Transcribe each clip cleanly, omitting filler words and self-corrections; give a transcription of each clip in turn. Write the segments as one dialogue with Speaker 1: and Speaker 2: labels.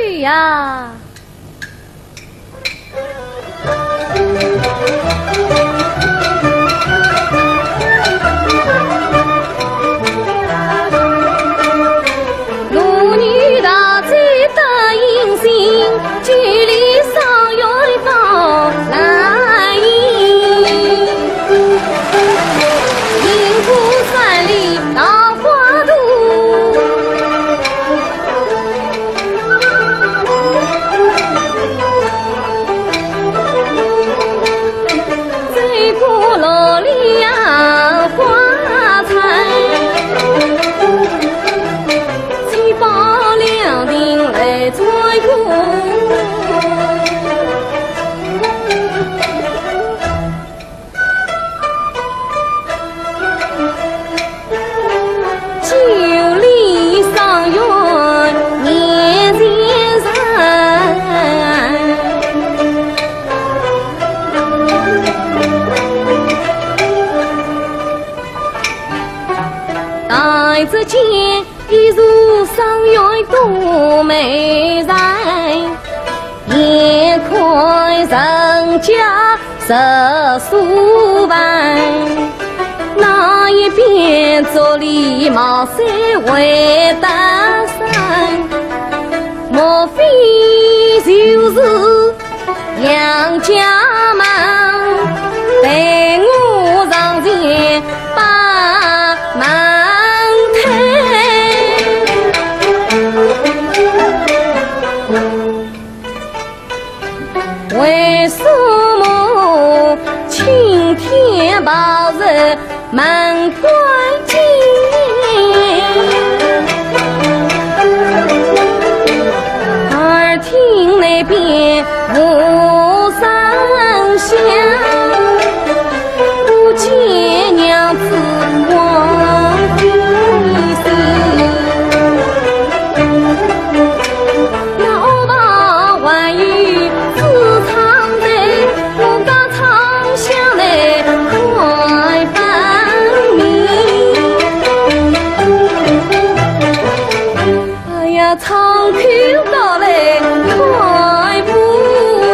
Speaker 1: 去呀！
Speaker 2: 路女大嘴的银杏，距离上远方来迎。银湖山里稻花渡，最古老里呀花彩，七宝两锭来左右。九里上远年前山，带着剑一入上远多美人，眼看人家十数万，那一边做礼貌三回大山，莫非就是杨家门带我上前把门开？为什么青天白日门关紧？耳听那边无声响，不见娘子望低声。老爸还语自唱的，我刚唱响来快半明。哎呀，唱口到来快不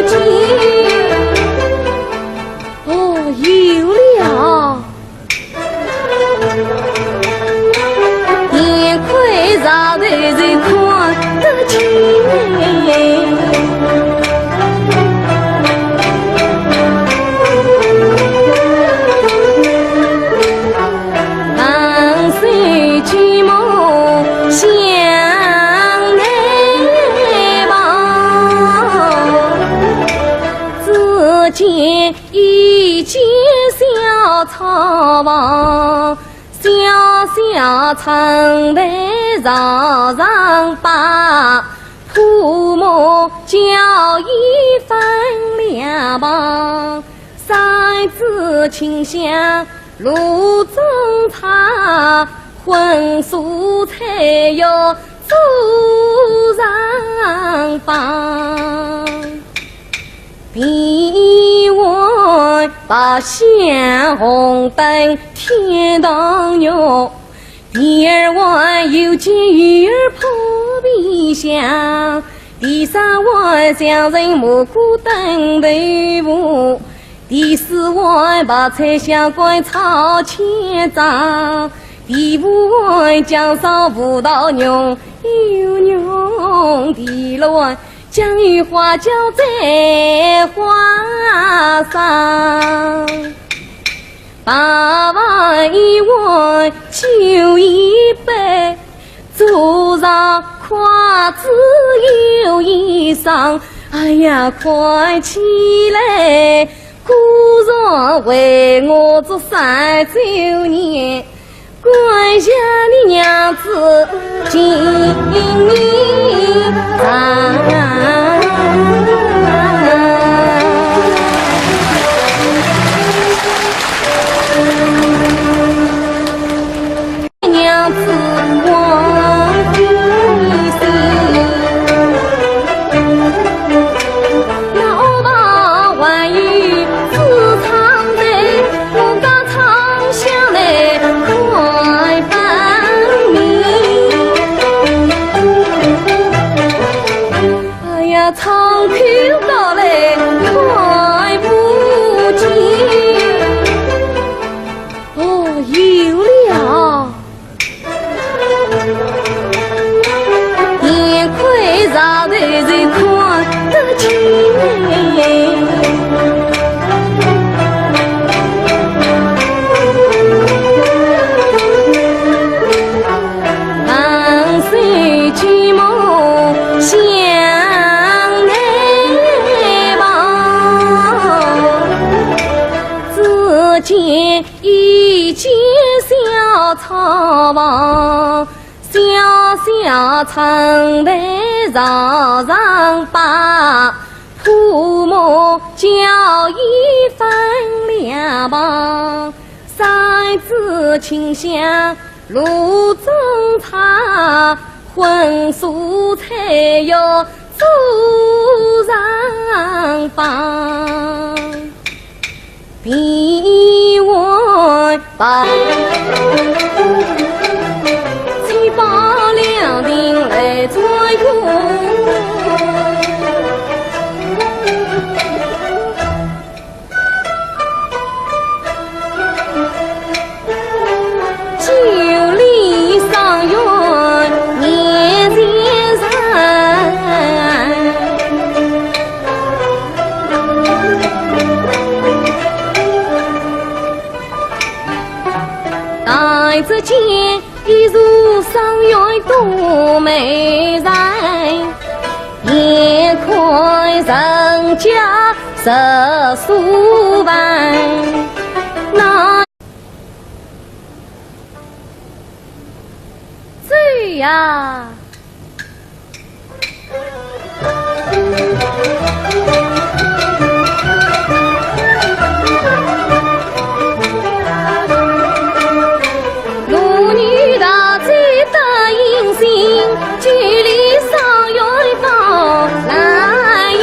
Speaker 2: 及，哦，有了，眼亏绕头就看得清。万岁举目向内望，只见一间小草房，小小城台绕上把，铺木交椅分两旁，三子清香炉中茶，荤素菜肴煮上房。边外把香红灯天堂鸟，边外有见鱼儿扑鼻香，第三外乡人蘑菇等豆腐，第四外白菜香桂炒千张，第五外姜烧葡萄浓又浓，第六外将与花椒在花上，八碗一碗酒一杯，桌上筷子有一双。哎呀，快起来，故人为我做39年，关下你娘子今年长。娘子望低声，老爸还语自唱的，我刚唱响来快半明。草房，小小城台绕上把，铺木交椅分两旁，三子清香炉中茶，荤素菜肴桌上放，比碗把七八两锭来左右，九里上院年前山，待只见一如上院多美人，眼看人家十数万，那这呀路女大醉得银杏，距离上远方来迎，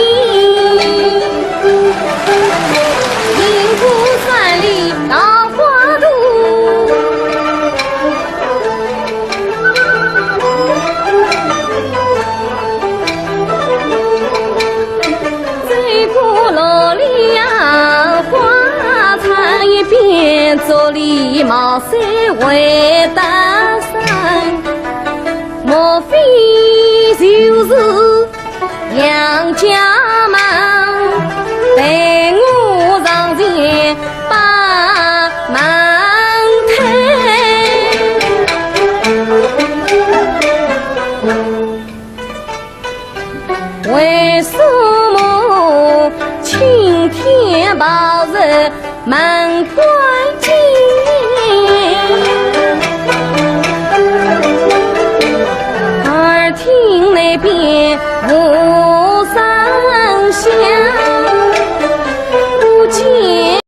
Speaker 2: 银谷三里桃花渡，醉过罗里呀花残一边，坐立茅塞为大山，莫非就是杨家门，待我上前把门开，为什么青天白日门关紧？耳听那边我